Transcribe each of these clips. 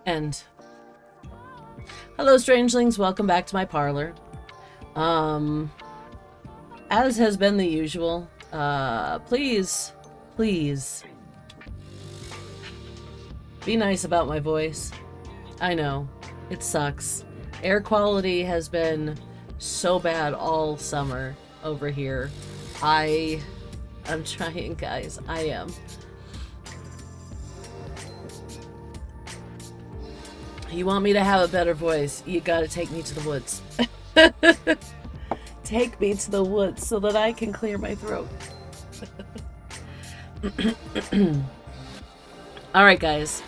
And hello, strangelings. Welcome back to my parlor. As has been the usual, please be nice about my voice. I know, it sucks. Air quality has been so bad all summer over here. I'm trying, guys. I am. You want me to have a better voice, you gotta take me to the woods. Take me to the woods so that I can clear my throat. Alright, guys.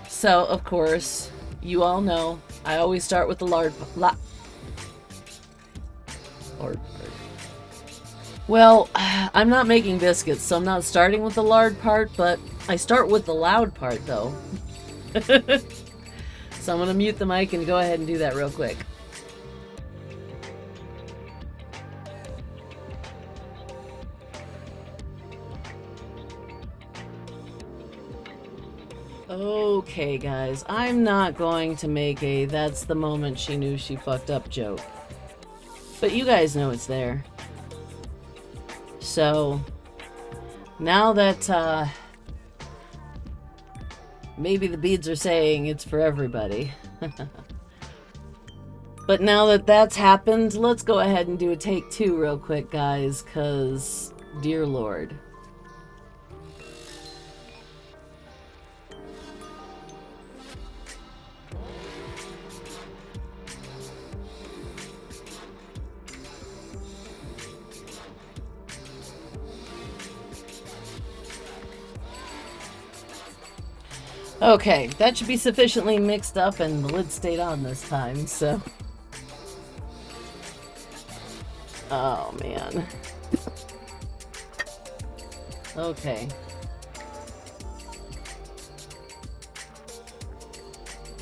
So, of course, you all know, I always start with the lard. Well, I'm not making biscuits, so I'm not starting with the lard part, but I start with the loud part, though. So I'm going to mute the mic and go ahead and do that real quick. Okay, guys, I'm not going to make a "that's the moment she knew she fucked up" joke. But you guys know it's there. So, now that, maybe the beads are saying it's for everybody. But now that that's happened, let's go ahead and do a take 2 real quick, guys, because, dear Lord. Okay, that should be sufficiently mixed up and the lid stayed on this time, so... Oh, man. Okay.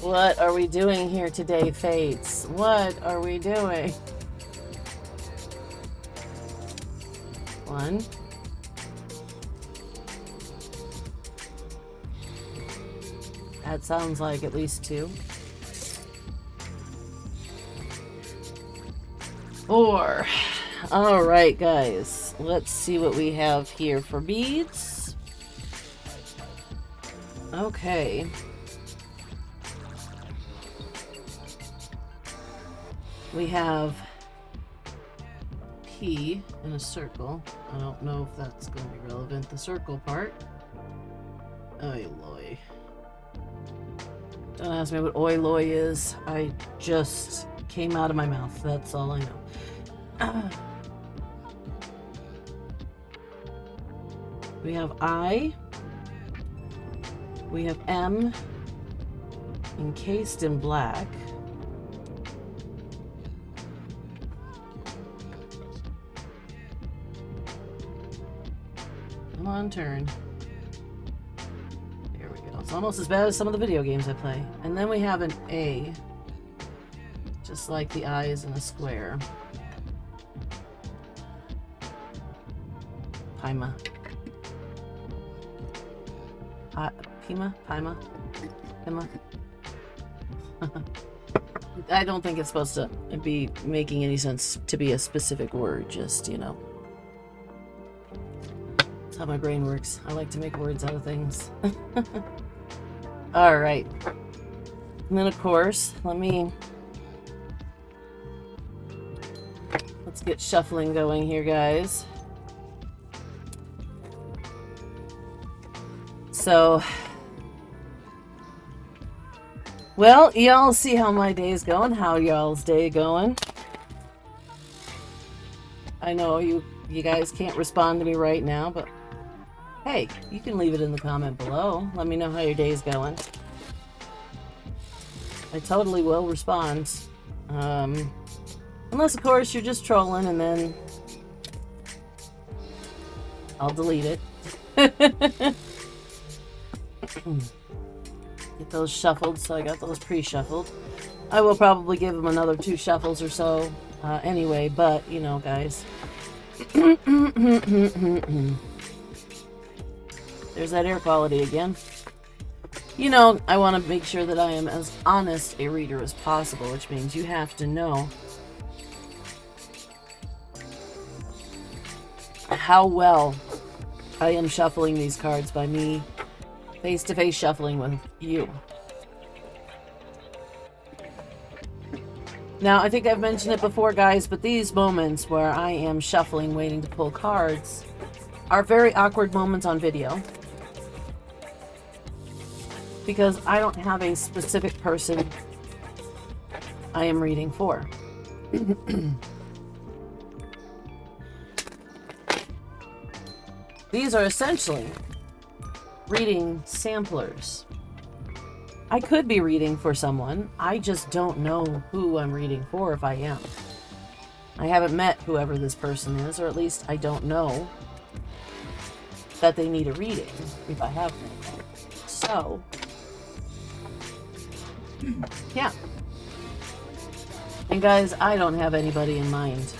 What are we doing here today, Fates? What are we doing? 1. That sounds like at least 2. 4. Alright, guys. Let's see what we have here for beads. Okay. We have P in a circle. I don't know if that's going to be relevant. The circle part. Oy loy. Don't ask me what oi loy is. I just came out of my mouth. That's all I know. We have I. We have M. Encased in black. Come on, turn. There we go. It's almost as bad as some of the video games I play. And then we have an A. Just like the eyes in a square. Paima. Pima? Paima? Pima? I don't think it's supposed to be making any sense to be a specific word, just, you know. That's how my brain works. I like to make words out of things. Alright. And then, of course, let's get shuffling going here, guys. So, well, y'all see how my day's going. How y'all's day going? I know you guys can't respond to me right now, but hey, you can leave it in the comment below. Let me know how your day's going. I totally will respond. Unless, of course, you're just trolling, and then I'll delete it. Get those shuffled, so I got those pre-shuffled. I will probably give them another 2 shuffles or so anyway, but, you know, guys. There's that air quality again. You know, I want to make sure that I am as honest a reader as possible, which means you have to know how well I am shuffling these cards by me face-to-face shuffling with you. Now, I think I've mentioned it before, guys, but these moments where I am shuffling, waiting to pull cards, are very awkward moments on video. Because I don't have a specific person I am reading for. These are essentially reading samplers. I could be reading for someone. I just don't know who I'm reading for if I am. I haven't met whoever this person is, or at least I don't know that they need a reading if I have met them. So, yeah. And guys, I don't have anybody in mind.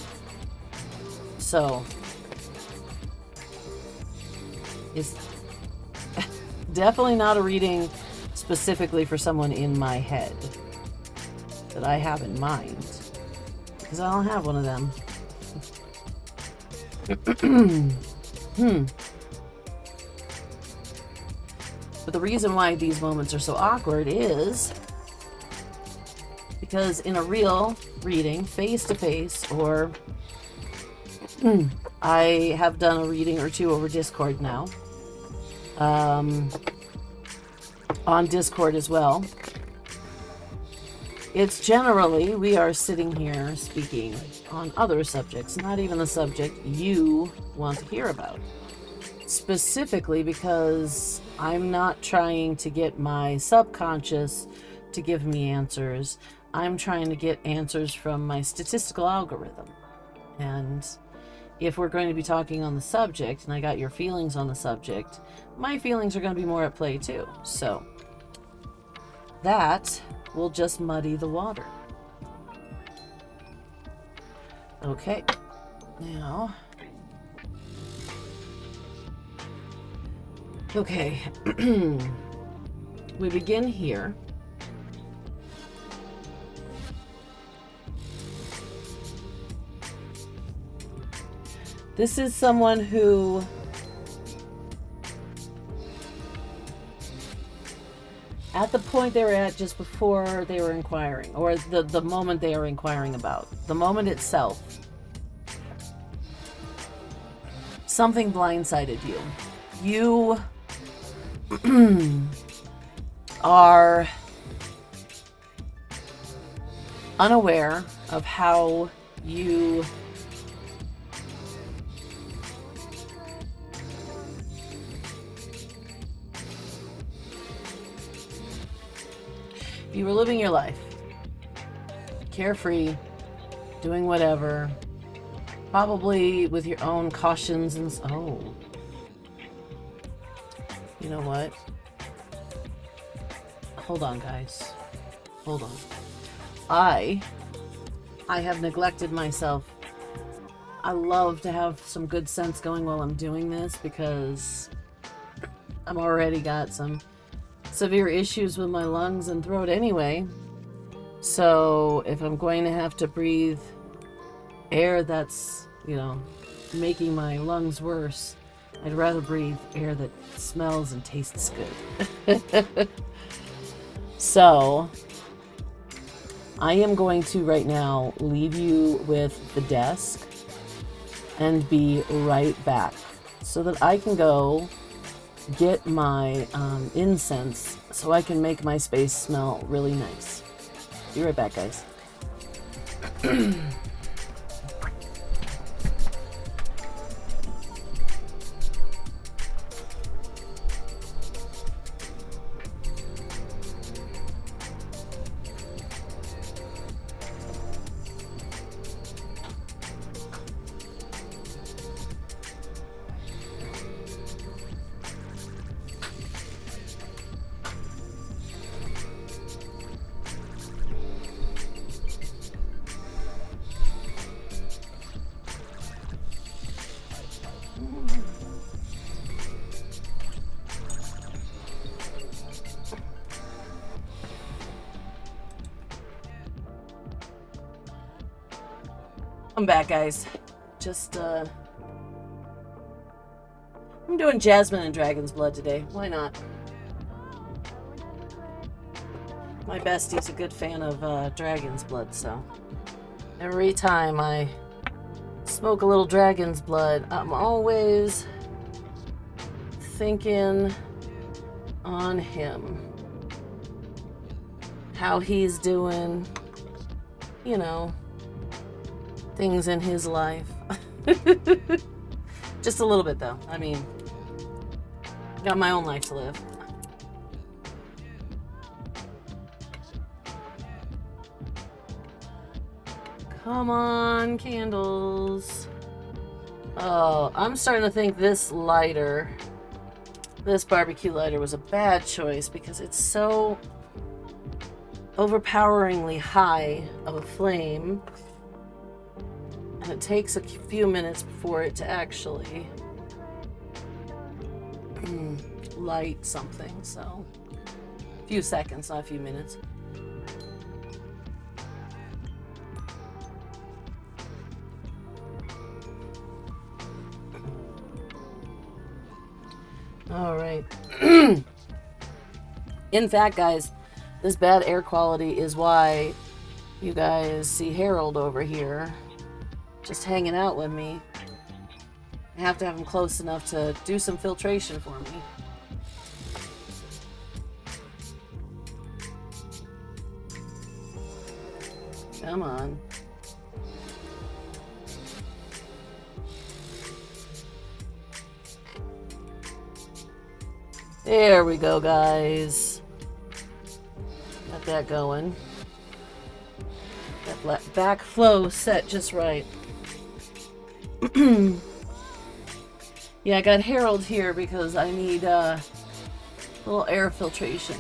So, it's definitely not a reading specifically for someone in my head that I have in mind, because I don't have one of them. But the reason why these moments are so awkward is because in a real reading, face-to-face, or I have done a reading or two over Discord now. On Discord as well. It's generally, we are sitting here speaking on other subjects, not even the subject you want to hear about. Specifically because I'm not trying to get my subconscious to give me answers. I'm trying to get answers from my statistical algorithm. And if we're going to be talking on the subject, and I got your feelings on the subject, my feelings are going to be more at play too. So that will just muddy the water. Okay, now, okay, we begin here. This is someone who at the point they were at just before they were inquiring, or the moment they are inquiring about, the moment itself, something blindsided you. You are unaware of how you were living your life, carefree, doing whatever, probably with your own cautions and oh, you know what? Hold on, guys. Hold on. I have neglected myself. I love to have some good sense going while I'm doing this because I'm already got some severe issues with my lungs and throat anyway. So if I'm going to have to breathe air that's, you know, making my lungs worse, I'd rather breathe air that smells and tastes good. So I am going to right now leave you with the desk and be right back so that I can go get my incense so I can make my space smell really nice. Be right back, guys. I'm back, guys. Just, I'm doing Jasmine and Dragon's Blood today. Why not? My bestie's a good fan of Dragon's Blood, so every time I smoke a little Dragon's Blood, I'm always thinking on him. How he's doing, you know, things in his life. Just a little bit, though. I mean, got my own life to live. Come on, candles. Oh, I'm starting to think this lighter, this barbecue lighter was a bad choice because it's so overpoweringly high of a flame. And it takes a few minutes for it to actually light something, so a few seconds, not a few minutes. All right. In fact, guys, this bad air quality is why you guys see Harold over here just hanging out with me. I have to have him close enough to do some filtration for me. Come on. There we go, guys. Got that going. That backflow set just right. Yeah, I got Harold here because I need a little air filtration.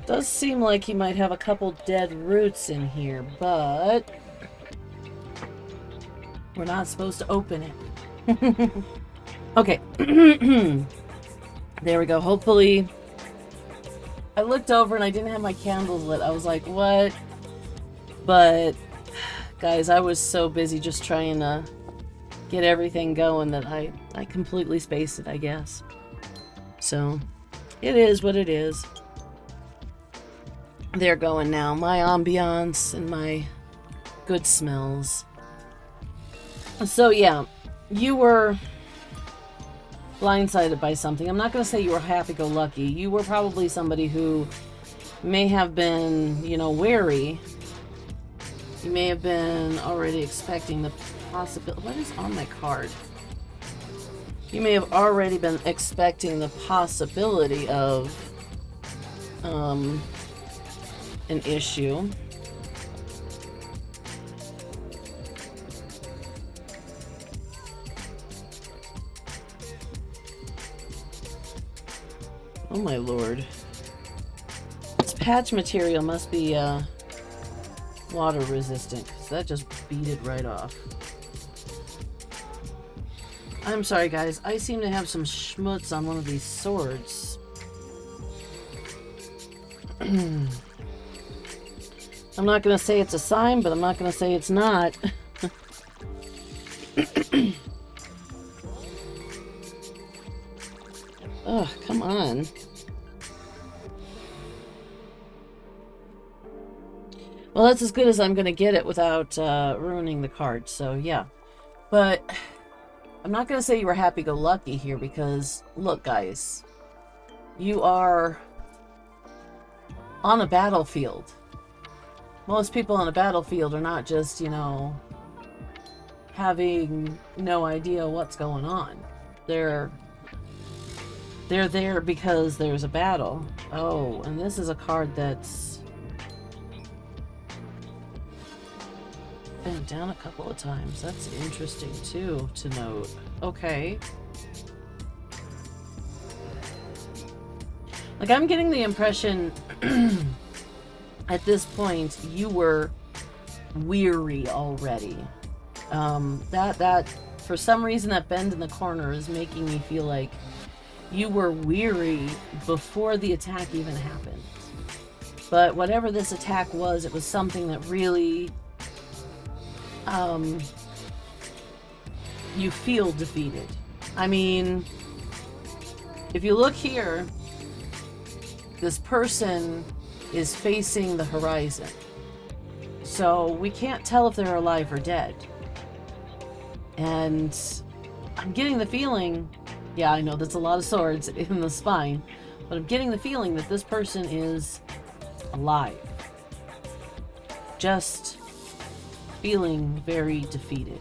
Does seem like he might have a couple dead roots in here, but we're not supposed to open it. Okay. There we go. Hopefully, I looked over and I didn't have my candles lit. I was like, what? But, guys, I was so busy just trying to get everything going that I completely spaced it, I guess. So, it is what it is. They're going now. My ambiance and my good smells. So, yeah, you were blindsided by something. I'm not going to say you were happy-go-lucky. You were probably somebody who may have been, you know, wary. You may have been already expecting the possibility. What is on my card? You may have already been expecting the possibility of an issue. Oh my lord. This patch material must be water resistant, because that just beat it right off. I'm sorry guys, I seem to have some schmutz on one of these swords. I'm not going to say it's a sign, but I'm not going to say it's not. Oh, come on. Well, that's as good as I'm going to get it without ruining the card, so yeah. But I'm not going to say you were happy-go-lucky here because, look guys, you are on a battlefield. Most people on a battlefield are not just, you know, having no idea what's going on. They're there because there's a battle. Oh, and this is a card that's been down a couple of times. That's interesting too to note. Okay. Like, I'm getting the impression at this point you were weary already. That for some reason that bend in the corner is making me feel like You were weary before the attack even happened. But whatever this attack was, it was something that really, you feel defeated. I mean, if you look here, this person is facing the horizon. So we can't tell if they're alive or dead. And I'm getting the feeling, yeah, I know that's a lot of swords in the spine, but I'm getting the feeling that this person is alive. Just feeling very defeated.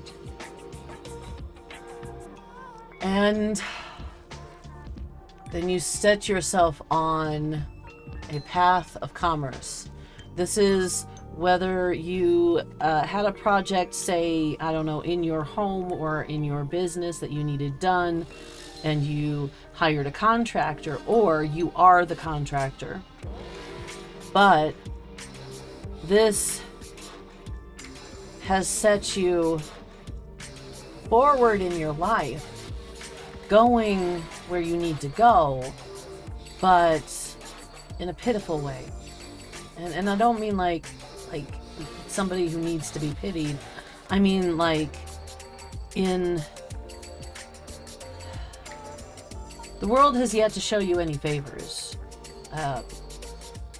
And then you set yourself on a path of commerce. This is whether you had a project, say, I don't know, in your home or in your business that you needed done, and you hired a contractor, or you are the contractor. But this has set you forward in your life, going where you need to go, but in a pitiful way. And I don't mean like somebody who needs to be pitied. I mean like in... The world has yet to show you any favors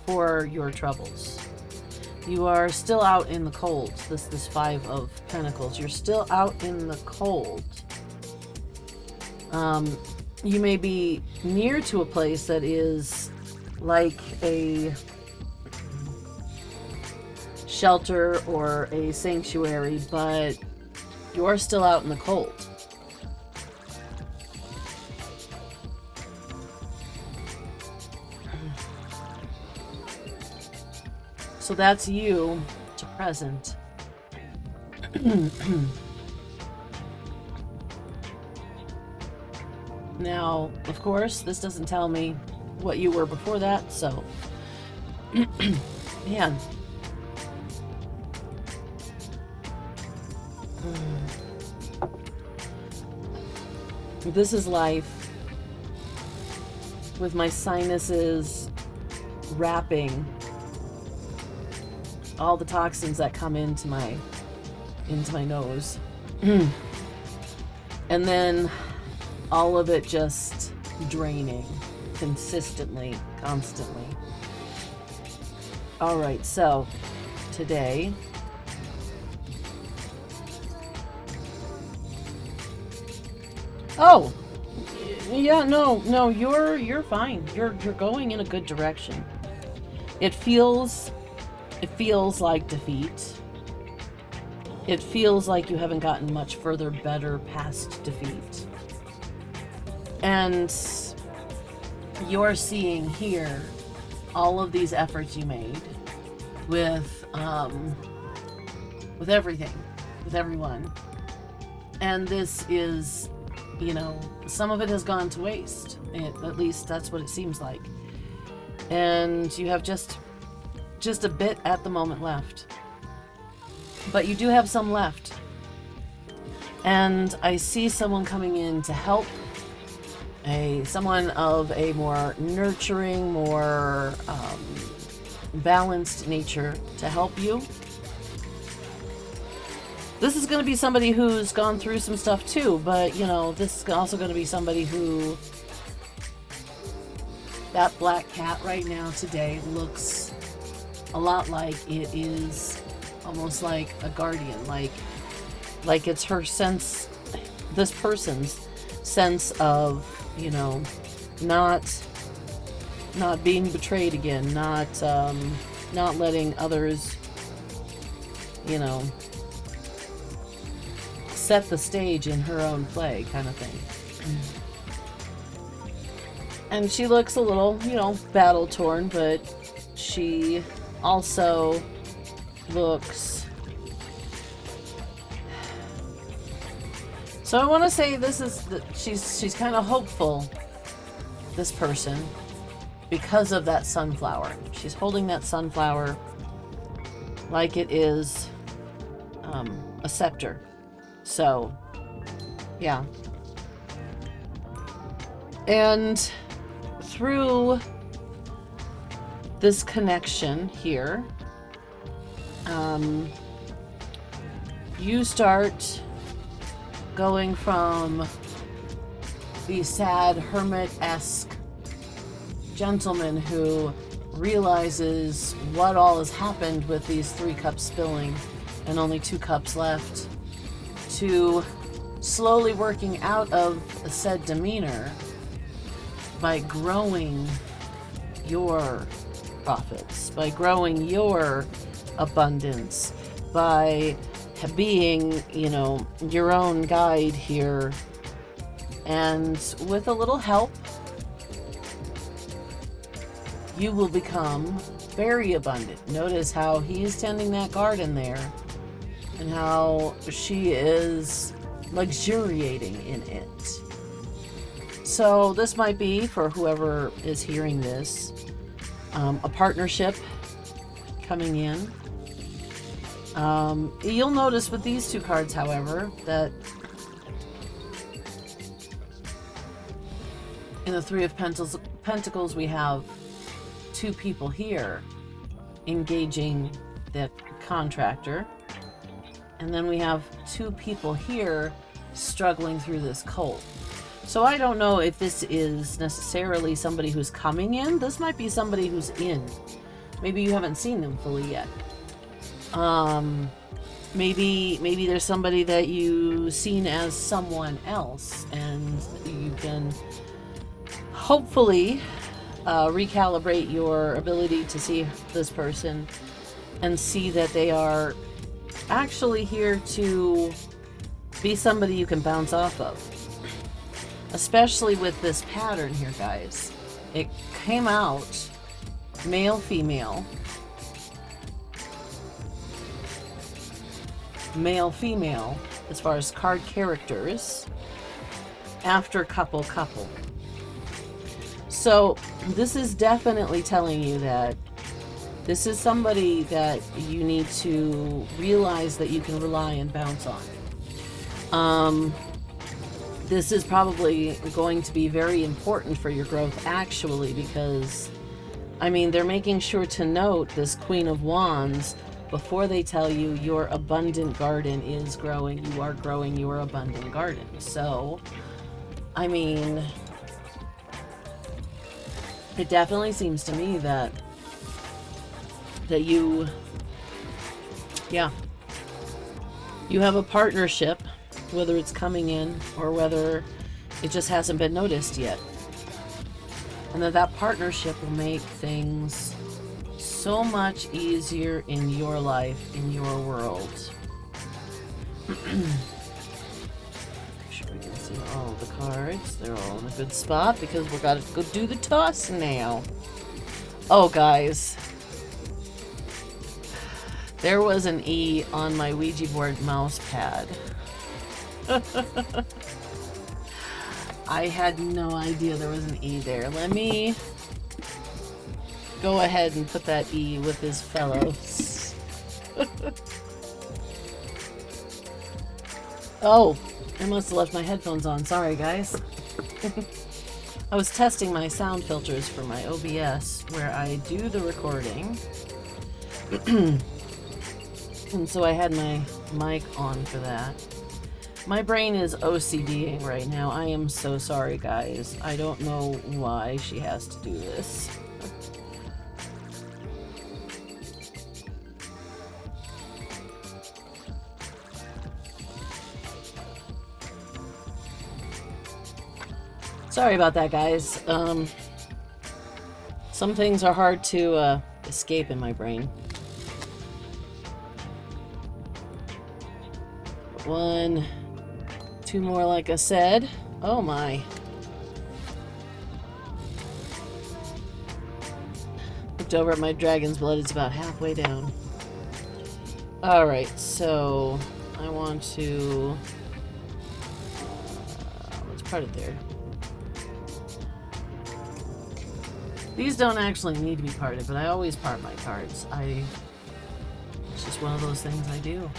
for your troubles. You are still out in the cold. This Five of Pentacles. You're still out in the cold. You may be near to a place that is like a shelter or a sanctuary, but you're still out in the cold. So that's you to present. Now, of course, this doesn't tell me what you were before that, so... Man. This is life. With my sinuses wrapping all the toxins that come into my nose. And then all of it just draining consistently, constantly. All right, so today yeah, no, you're fine. You're going in a good direction. It feels like defeat. It feels like you haven't gotten much further better past defeat. And you're seeing here all of these efforts you made with everything, with everyone. And this is, you know, some of it has gone to waste. At least that's what it seems like. And you have just a bit at the moment left. But you do have some left. And I see someone coming in to help. Someone of a more nurturing, more balanced nature to help you. This is going to be somebody who's gone through some stuff too, but you know, this is also going to be somebody who... That black cat right now today looks a lot like it is almost like a guardian, like it's her sense, this person's sense of, you know, not being betrayed again, not letting others, you know, set the stage in her own play kind of thing. And she looks a little, you know, battle torn, but she also looks... So I want to say this is she's kind of hopeful, this person, because of that sunflower. She's holding that sunflower like it is a scepter. So, yeah. And through this connection here, you start going from the sad hermit-esque gentleman who realizes what all has happened with these 3 cups spilling and only 2 cups left, to slowly working out of said demeanor by growing your profits, by growing your abundance, by being, you know, your own guide here. And with a little help, you will become very abundant. Notice how he's tending that garden there and how she is luxuriating in it. So this might be, for whoever is hearing this, a partnership coming in. You'll notice with these 2 cards, however, that in the 3 of Pentacles we have 2 people here engaging that contractor, and then we have 2 people here struggling through this cold. So I don't know if this is necessarily somebody who's coming in. This might be somebody who's in. Maybe you haven't seen them fully yet. Maybe there's somebody that you've seen as someone else, and you can hopefully recalibrate your ability to see this person and see that they are actually here to be somebody you can bounce off of. Especially with this pattern here, guys. It came out male, female, male, female, as far as card characters, after couple. So this is definitely telling you that this is somebody that you need to realize that you can rely and bounce on. This is probably going to be very important for your growth, actually, because, I mean, they're making sure to note this Queen of Wands before they tell you your abundant garden is growing. You are growing your abundant garden. So, I mean, it definitely seems to me that you have a partnership, whether it's coming in or whether it just hasn't been noticed yet. And that partnership will make things so much easier in your life, in your world. Make sure we can see all the cards. They're all in a good spot because we're gotta go do the toss now. Oh, guys. There was an E on my Ouija board mouse pad. I had no idea there was an E there. Let me go ahead and put that E with his fellows. Oh, I must have left my headphones on. Sorry, guys. I was testing my sound filters for my OBS where I do the recording. And so I had my mic on for that. My brain is OCDing right now. I am so sorry, guys. I don't know why she has to do this. Sorry about that, guys. Some things are hard to escape in my brain. 1, 2 more, like I said. Oh my. Looked over at my dragon's blood. It's about halfway down. Alright, so I want to... let's part it there. These don't actually need to be parted, but I always part my cards. It's just one of those things I do.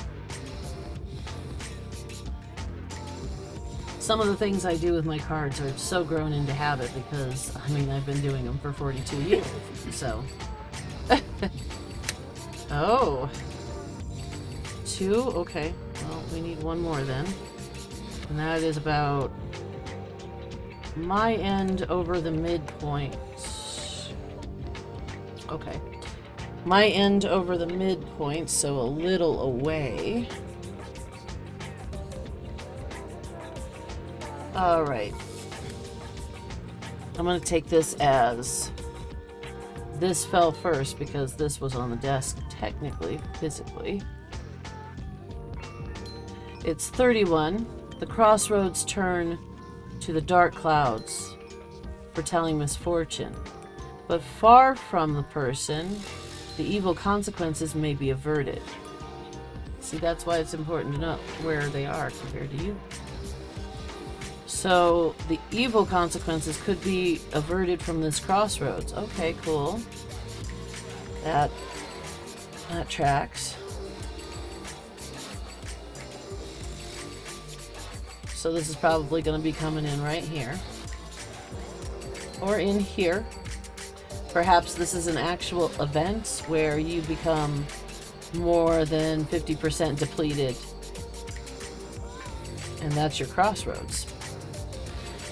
Some of the things I do with my cards are so grown into habit because, I mean, I've been doing them for 42 years, so. Oh. 2? Okay. Well, we need one more then. And that is about my end over the midpoint. Okay. My end over the midpoint, so a little away. Alright. I'm going to take this as this fell first because this was on the desk technically, physically. It's 31. The crossroads turn to the dark clouds, foretelling misfortune. But far from the person, the evil consequences may be averted. See, that's why it's important to know where they are compared to you. So, the evil consequences could be averted from this crossroads. Okay, cool. That tracks. So this is probably going to be coming in right here. Or in here. Perhaps this is an actual event where you become more than 50% depleted. And that's your crossroads.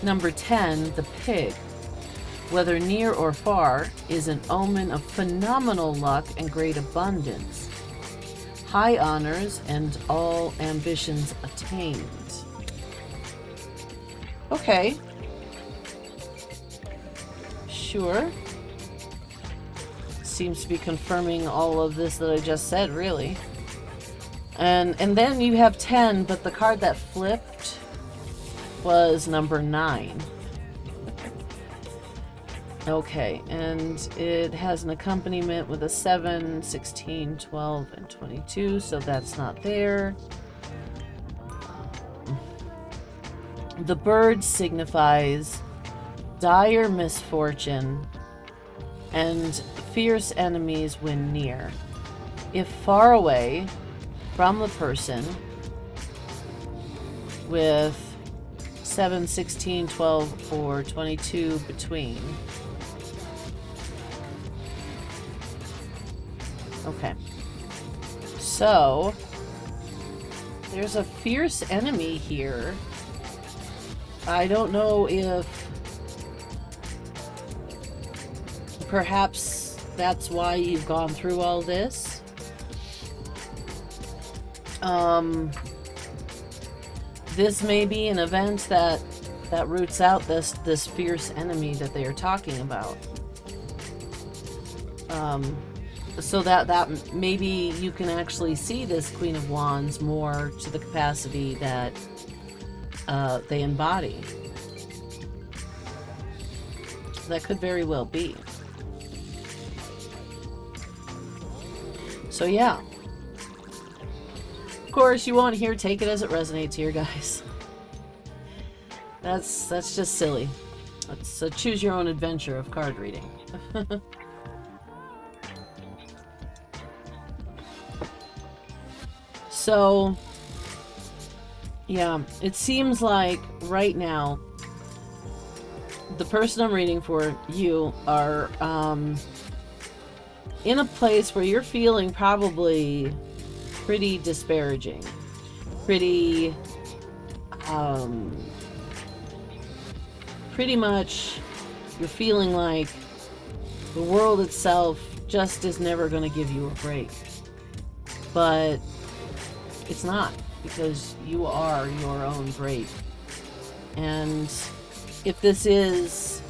Number 10, the pig. Whether near or far, is an omen of phenomenal luck and great abundance. High honors and all ambitions attained. Okay. Sure. Seems to be confirming all of this that I just said, really. And then you have 10, but the card that flipped was number 9. Okay, and it has an accompaniment with a 7, 16, 12, and 22, so that's not there. The bird signifies dire misfortune and fierce enemies when near. If far away from the person, with 7, 16, 12, or 22 between. Okay. So, there's a fierce enemy here. I don't know if perhaps that's why you've gone through all this. This may be an event that roots out this fierce enemy that they are talking about. So that maybe you can actually see this Queen of Wands more to the capacity that they embody. That could very well be. So yeah. Of course, you won't hear take it as it resonates here, guys. That's just silly. Let's choose your own adventure of card reading. So, yeah, it seems like right now the person I'm reading for, you are in a place where you're feeling probably pretty disparaging, pretty much you're feeling like the world itself just is never going to give you a break. But it's not, because you are your own break. And if this is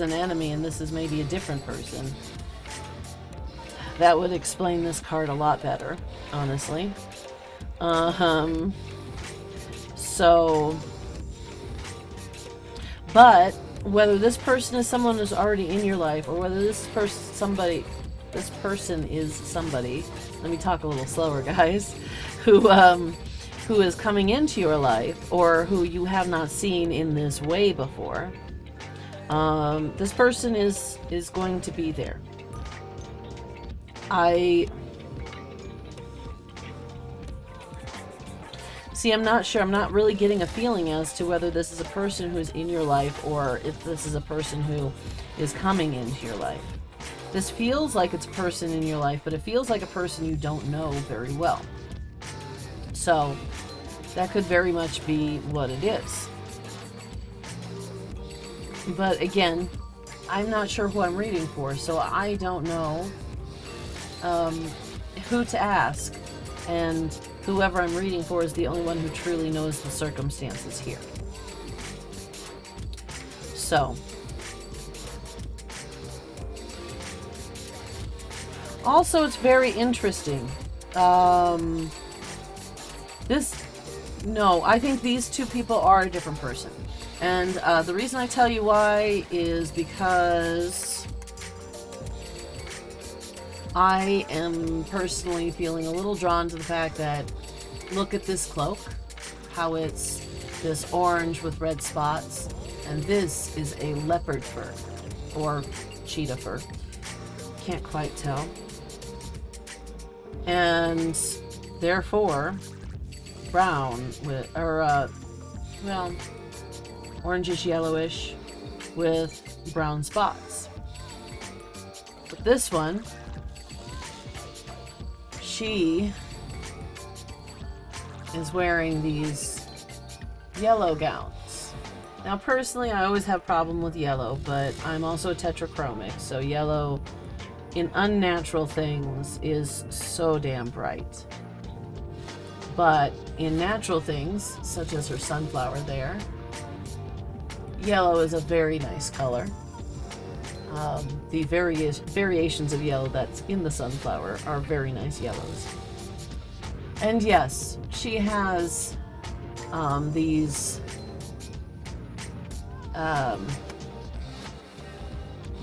an enemy and this is maybe a different person, that would explain this card a lot better, honestly. So, but whether this person is someone who's already in your life, or whether this person is somebody, let me talk a little slower, guys, who is coming into your life, or who you have not seen in this way before, this person is going to be there. See, I'm not sure. I'm not really getting a feeling as to whether this is a person who's in your life or if this is a person who is coming into your life. This feels like it's a person in your life, but it feels like a person you don't know very well. So that could very much be what it is. But again, I'm not sure who I'm reading for, so I don't know who to ask. And whoever I'm reading for is the only one who truly knows the circumstances here. So, also it's very interesting. I think these two people are a different person. And the reason I tell you why is because I am personally feeling a little drawn to the fact that, look at this cloak, how it's this orange with red spots, and this is a leopard fur, or cheetah fur, can't quite tell, and therefore brown with, orangish yellowish with brown spots. But this one, she is wearing these yellow gowns. Now personally, I always have a problem with yellow, but I'm also a tetrachromic, so yellow in unnatural things is so damn bright. But in natural things, such as her sunflower there, yellow is a very nice color. The variations of yellow that's in the sunflower are very nice yellows. And yes, she has these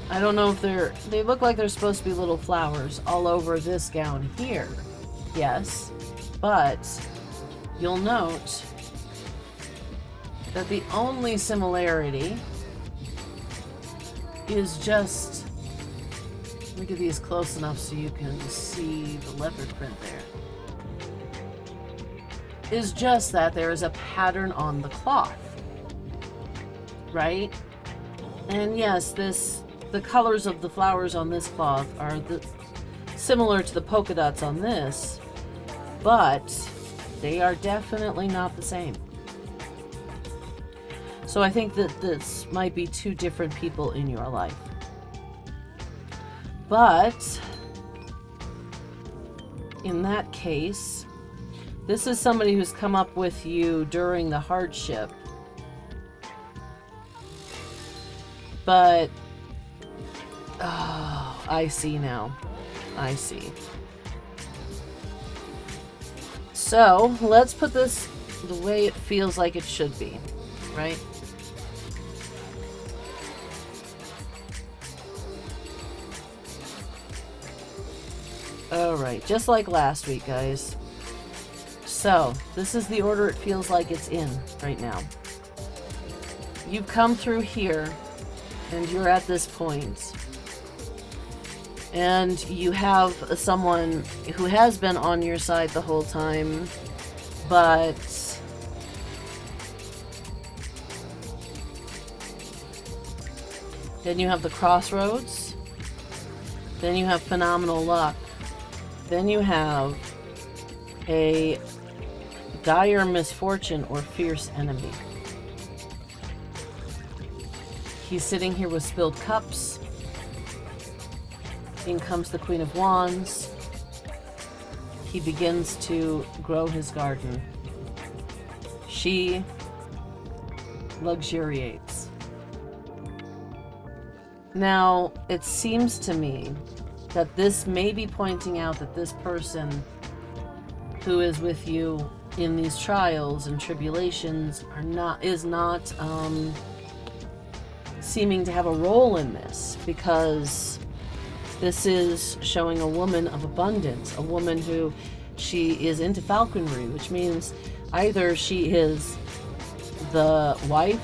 I don't know if they look like they're supposed to be little flowers all over this gown here. Yes, but you'll note that the only similarity is just, let me get these close enough so you can see the leopard print there, is just that there is a pattern on the cloth, right? And yes, the colors of the flowers on this cloth are similar to the polka dots on this, but they are definitely not the same. So I think that this might be two different people in your life. But in that case, this is somebody who's come up with you during the hardship. But, oh, I see now. I see. So, let's put this the way it feels like it should be, right? Alright, just like last week, guys. So, this is the order it feels like it's in right now. You've come through here, and you're at this point. And you have someone who has been on your side the whole time, but then you have the crossroads, then you have phenomenal luck, then you have a dire misfortune or fierce enemy. He's sitting here with spilled cups. In comes the Queen of Wands. He begins to grow his garden. She luxuriates. Now, it seems to me that this may be pointing out that this person who is with you in these trials and tribulations is not seeming to have a role in this, because this is showing a woman of abundance, a woman who she is into falconry, which means either she is the wife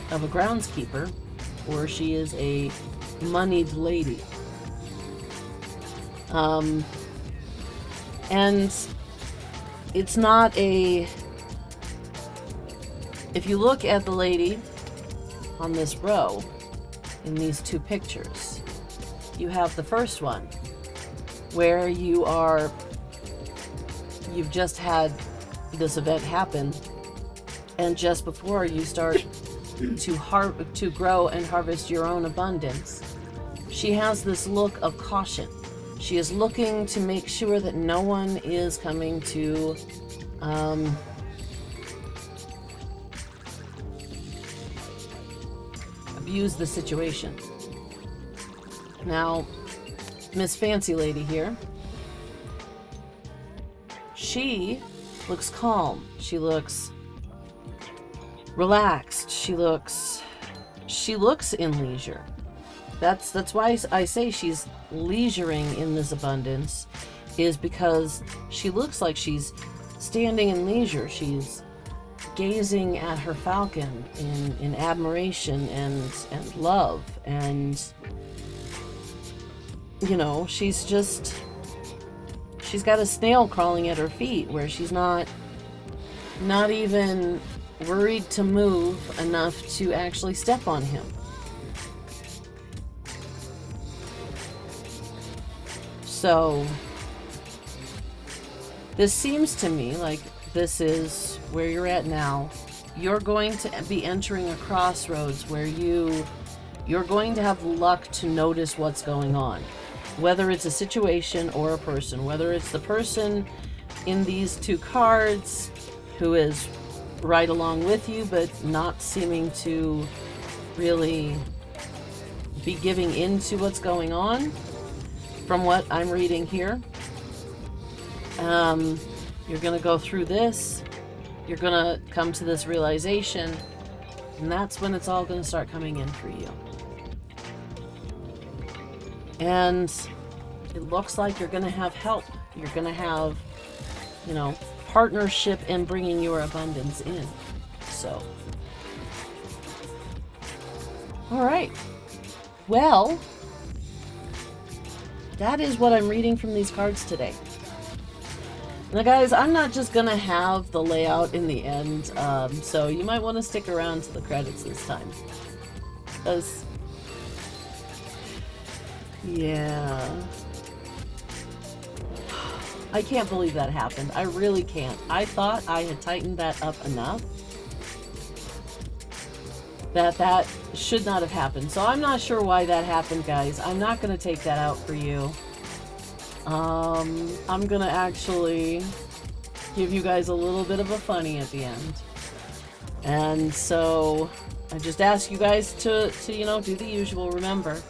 of a groundskeeper or she is a moneyed lady. And it's not a if you look at the lady on this row in these two pictures, you have the first one where you've just had this event happen, and just before you start to grow and harvest your own abundance, she has this look of caution. She is looking to make sure that no one is coming to abuse the situation. Now, Miss Fancy Lady here, she looks calm. She looks relaxed. She looks in leisure. That's why I say she's leisuring in this abundance, is because she looks like she's standing in leisure. She's gazing at her falcon in admiration and love, and you know, she's got a snail crawling at her feet, where she's not even worried to move enough to actually step on him. So this seems to me like this is where you're at now. You're going to be entering a crossroads where you're going to have luck to notice what's going on. Whether it's a situation or a person, whether it's the person in these two cards who is right along with you but not seeming to really be giving into what's going on, from what I'm reading here. You're going to go through this. You're going to come to this realization, and that's when it's all going to start coming in for you. And it looks like you're going to have help. You're going to have, you know, partnership in bringing your abundance in. So, all right. Well, that is what I'm reading from these cards today. Now guys, I'm not just gonna have the layout in the end, so you might want to stick around to the credits this time, because yeah, I can't believe that happened. I really can't. I thought I had tightened that up enough that should not have happened. So I'm not sure why that happened, guys. I'm not going to take that out for you. I'm going to actually give you guys a little bit of a funny at the end. And so I just ask you guys to you know, do the usual. Remember,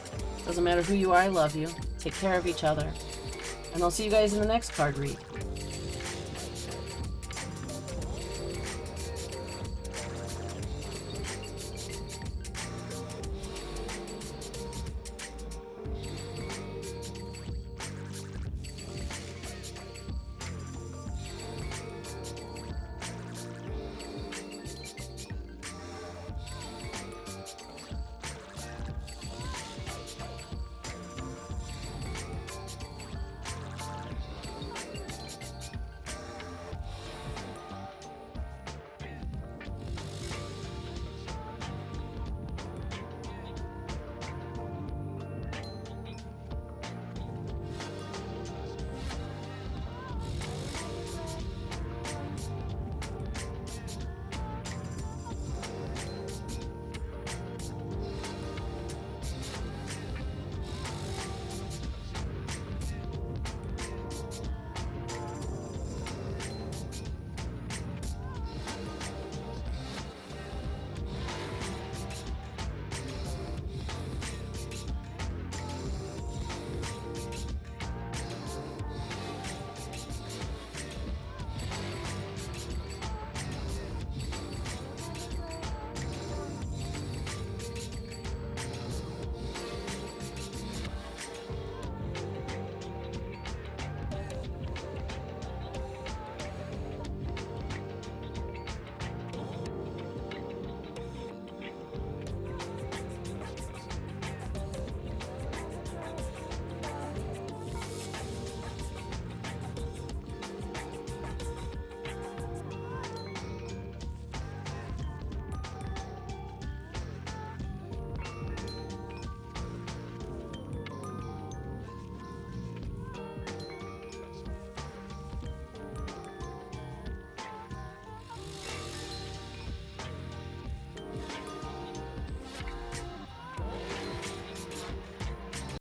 doesn't matter who you are, I love you. Take care of each other. And I'll see you guys in the next card read.